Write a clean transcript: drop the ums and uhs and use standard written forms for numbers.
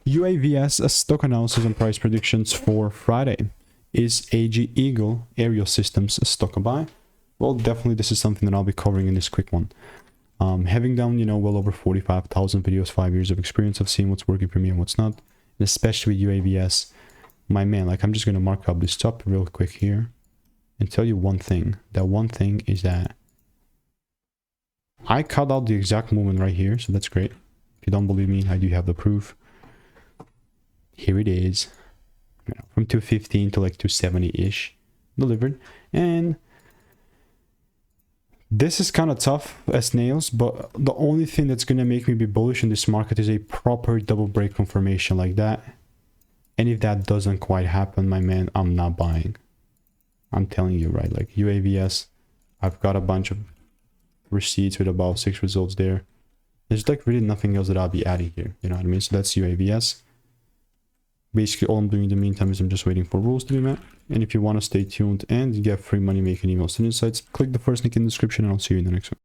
UAVS stock analysis and price predictions for Friday. Is Ageagle Aerial Systems a stock buy? Well, definitely this is something that I'll be covering in this quick one. Having done, well over 45,000 videos, 5 years of experience of seeing what's working for me and what's not, and especially with UAVS, my man, like I'm just going to mark up this top real quick here and tell you one thing. That one thing is that I cut out the exact movement right here, so that's great. If you don't believe me, I do have the proof. Here it is, from 215 to like 270-ish delivered. And this is kind of tough as nails, but the only thing that's going to make me be bullish in this market is a proper double break confirmation like that. And if that doesn't quite happen, my man, I'm not buying. I'm telling you, right? Like UAVS, I've got a bunch of receipts with about 6 results there. There's like really nothing else that I'll be adding here, you know what I mean? So that's UAVS. Basically all I'm doing in the meantime is I'm just waiting for rules to be met. And if you want to stay tuned and get free money making emails and insights, click the first link in the description and I'll see you in the next one.